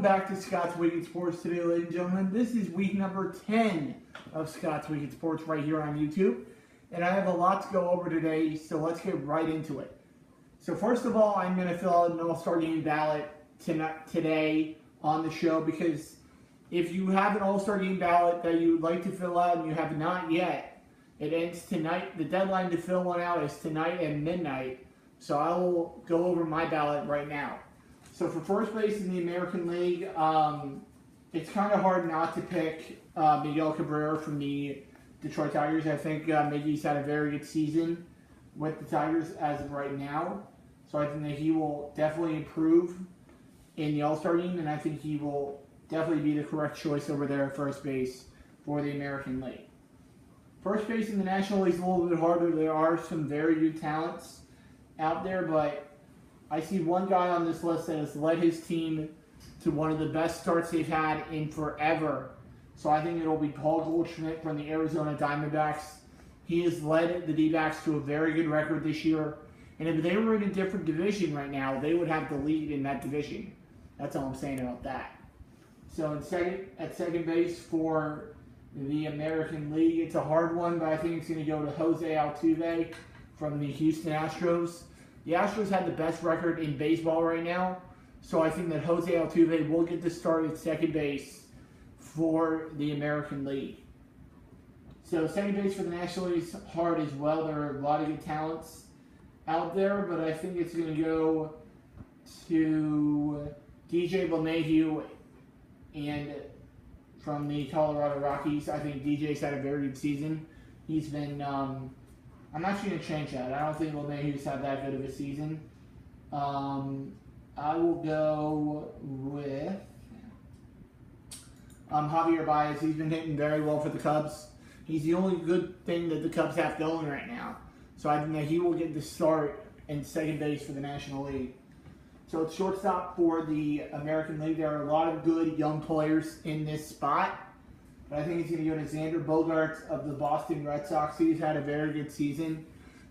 back to Scott's Week in Sports today, ladies and gentlemen. This is week number 10 of Scott's Week in Sports right here on YouTube. And I have a lot to go over today, so let's get right into it. So first of all, I'm going to fill out an All-Star Game ballot today on the show, because if you have an All-Star Game ballot that you would like to fill out and you have not yet, it ends tonight. The deadline to fill one out is tonight at midnight. So I will go over my ballot right now. So for first base in the American League, it's kind of hard not to pick Miguel Cabrera from the Detroit Tigers. I think Miggy's had a very good season with the Tigers as of right now. So I think that he will definitely improve in the All-Star game, and I think he will definitely be the correct choice over there at first base for the American League. First base in the National League is a little bit harder. There are some very good talents out there, but I see one guy on this list that has led his team to one of the best starts they've had in forever. So I think it'll be Paul Goldschmidt from the Arizona Diamondbacks. He has led the D-backs to a very good record this year. And if they were in a different division right now, they would have the lead in that division. That's all I'm saying about that. So at second base for the American League, it's a hard one, but I think it's going to go to Jose Altuve from the Houston Astros. The Astros have the best record in baseball right now, so I think that Jose Altuve will get the start at second base for the American League. So second base for the National League is hard as well. There are a lot of good talents out there, but I think it's going to go to DJ LeMahieu and from the Colorado Rockies. I think DJ's had a very good season. He's been I'm actually going to change that. I don't think LeMahieu's had that good of a season. I will go with Javier Baez. He's been hitting very well for the Cubs. He's the only good thing that the Cubs have going right now. So I think that he will get the start in second base for the National League. So it's shortstop for the American League. There are a lot of good young players in this spot. But I think it's going to go to Xander Bogaerts of the Boston Red Sox. He's had a very good season.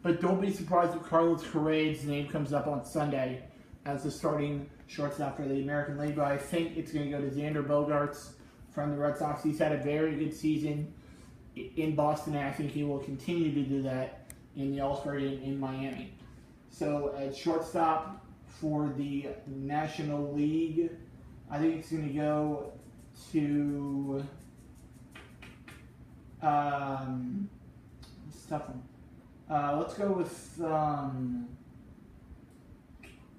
But don't be surprised if Carlos Correa's name comes up on Sunday as the starting shortstop for the American League. But I think it's going to go to Xander Bogaerts from the Red Sox. He's had a very good season in Boston, and I think he will continue to do that in the All-Star game in Miami. So at shortstop for the National League, I think it's going to go to... it's a tough one. Let's go with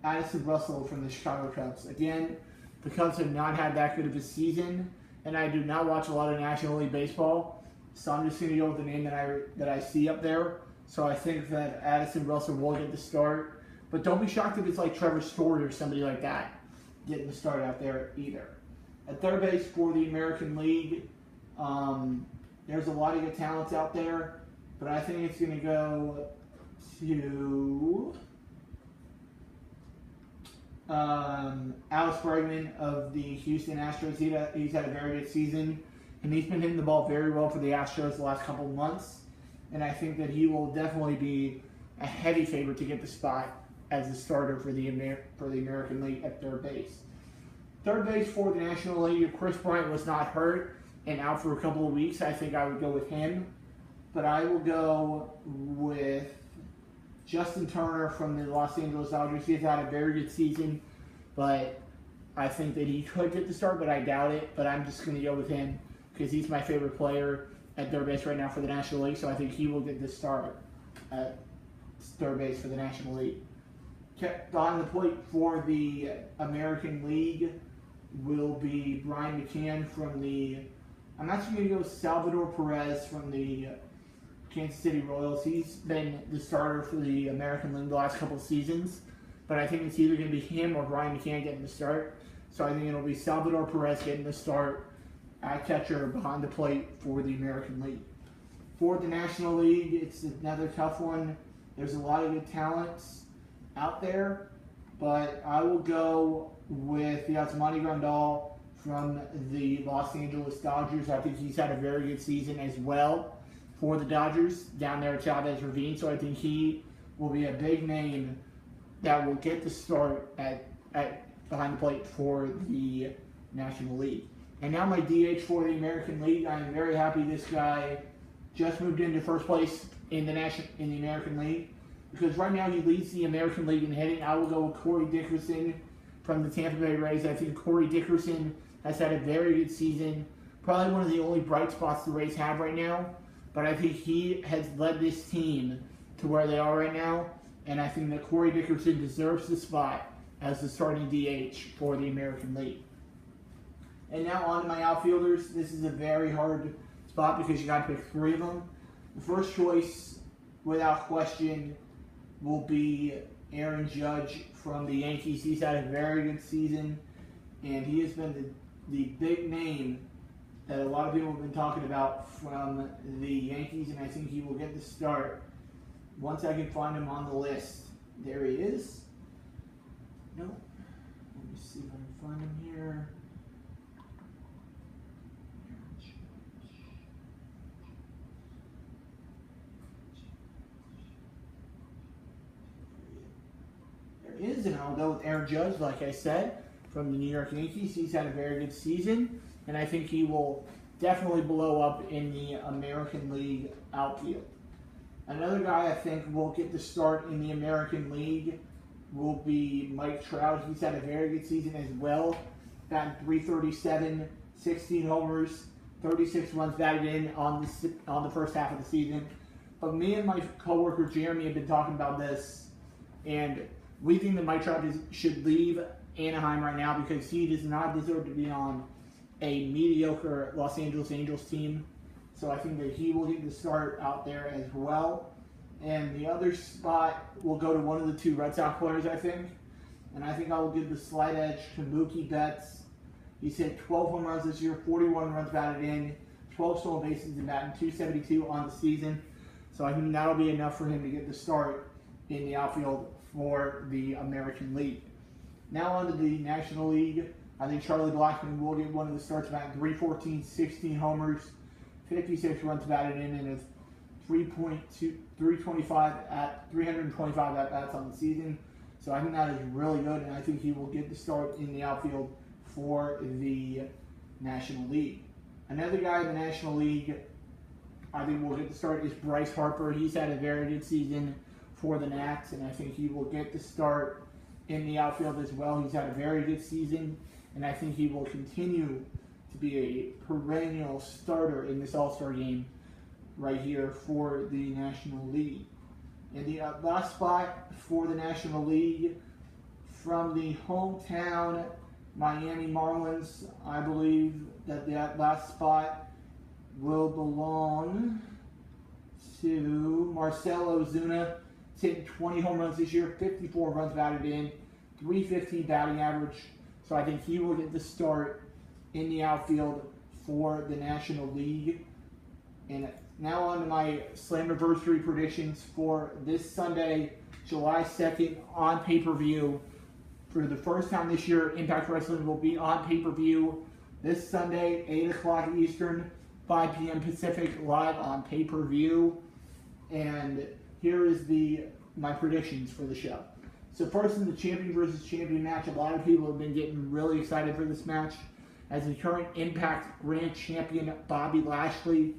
Addison Russell from the Chicago Cubs. Again, the Cubs have not had that good of a season, and I do not watch a lot of National League baseball, so I'm just going to go with the name that I see up there. So I think that Addison Russell will get the start, but don't be shocked if it's like Trevor Story or somebody like that getting the start out there either. At third base for the American League, there's a lot of good talents out there, but I think it's going to go to Alex Bregman of the Houston Astros. He's had a very good season, and he's been hitting the ball very well for the Astros the last couple of months, and I think that he will definitely be a heavy favorite to get the spot as the starter for the American League at third base. Third base for the National League, if Chris Bryant was not hurt and out for a couple of weeks, I think I would go with him. But I will go with Justin Turner from the Los Angeles Dodgers. He's had a very good season, but I think that he could get the start, but I doubt it. But I'm just going to go with him because he's my favorite player at third base right now for the National League, so I think he will get the start at third base for the National League. Kept on the plate for the American League will be Brian McCann from the... I'm actually going to go Salvador Perez from the Kansas City Royals. He's been the starter for the American League the last couple of seasons, but I think it's either going to be him or Brian McCann getting the start. So I think it'll be Salvador Perez getting the start at catcher behind the plate for the American League. For the National League, it's another tough one. There's a lot of good talents out there, but I will go with Yasmani Grandal from the Los Angeles Dodgers. I think he's had a very good season as well for the Dodgers down there at Chavez Ravine. So I think he will be a big name that will get the start at behind the plate for the National League. And now my DH for the American League. I am very happy this guy just moved into first place in the American League, because right now he leads the American League in hitting. I will go with Corey Dickerson from the Tampa Bay Rays. I think Corey Dickerson has had a very good season. Probably one of the only bright spots the Rays have right now. But I think he has led this team to where they are right now. And I think that Corey Dickerson deserves the spot as the starting DH for the American League. And now on to my outfielders. This is a very hard spot because you got to pick three of them. The first choice, without question, will be Aaron Judge from the Yankees. He's had a very good season, and he has been the big name that a lot of people have been talking about from the Yankees, and I think he will get the start once I can find him on the list. There he is. No. Let me see if I can find him here. Is, and I'll go with Aaron Judge, like I said, from the New York Yankees. He's had a very good season, and I think he will definitely blow up in the American League outfield. Another guy I think will get the start in the American League will be Mike Trout. He's had a very good season as well. Batting .337, 16 homers, 36 runs batted in on the first half of the season. But me and my coworker Jeremy have been talking about this, and we think that Mike Trout should leave Anaheim right now because he does not deserve to be on a mediocre Los Angeles Angels team. So I think that he will get the start out there as well. And the other spot will go to one of the two Red Sox players, I think. And I think I will give the slight edge to Mookie Betts. He's hit 12 home runs this year, 41 runs batted in, 12 stolen bases, and batting .272 on the season. So I think that'll be enough for him to get the start in the outfield for the American League. Now on to the National League. I think Charlie Blackmon will get one of the starts, batting .314, 16 homers, 56 runs batted in, and a 325 at-bats on the season. So I think that is really good, and I think he will get the start in the outfield for the National League. Another guy in the National League I think will get the start is Bryce Harper. He's had a very good season for the Nats, and I think he will get the start in the outfield as well. He's had a very good season, and I think he will continue to be a perennial starter in this All-Star game right here for the National League. And the last spot for the National League, from the hometown Miami Marlins, I believe that last spot will belong to Marcell Ozuna. He's hit 20 home runs this year, 54 runs batted in, .315 batting average. So I think he will get the start in the outfield for the National League. And now on to my Slammiversary predictions for this Sunday, July 2nd, on pay-per-view. For the first time this year, Impact Wrestling will be on pay-per-view this Sunday, 8 o'clock Eastern, 5 p.m. Pacific, live on pay-per-view. And here is my predictions for the show. So first, in the champion versus champion match, a lot of people have been getting really excited for this match, as the current Impact Grand Champion Bobby Lashley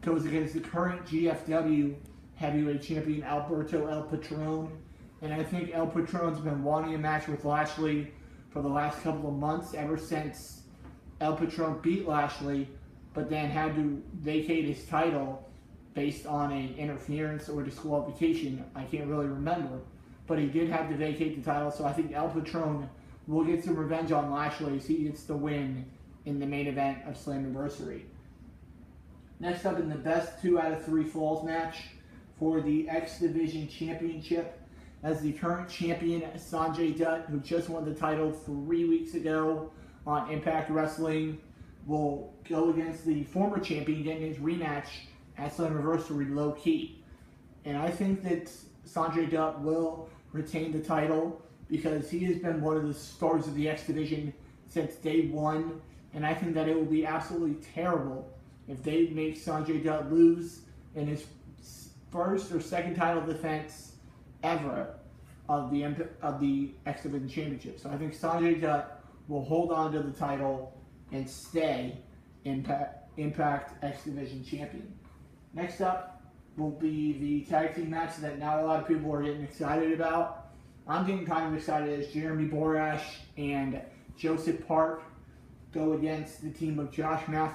goes against the current GFW Heavyweight Champion Alberto El Patron. And I think El Patron's been wanting a match with Lashley for the last couple of months, ever since El Patron beat Lashley, but then had to vacate his title based on an interference or disqualification. I can't really remember, but he did have to vacate the title, so I think El Patron will get some revenge on Lashley as he gets the win in the main event of Slammiversary. Next up, in the best 2 out of 3 falls match for the X Division Championship, as the current champion Sanjay Dutt, who just won the title 3 weeks ago on Impact Wrestling, will go against the former champion, getting his rematch at Slammiversary Low Ki. And I think that Sanjay Dutt will retain the title because he has been one of the stars of the X Division since day one. And I think that it will be absolutely terrible if they make Sanjay Dutt lose in his first or second title defense ever of the X Division Championship. So I think Sanjay Dutt will hold on to the title and stay Impact X Division champion. Next up will be the tag team match that not a lot of people are getting excited about. I'm getting kind of excited as Jeremy Borash and Joseph Park go against the team of Josh Matthews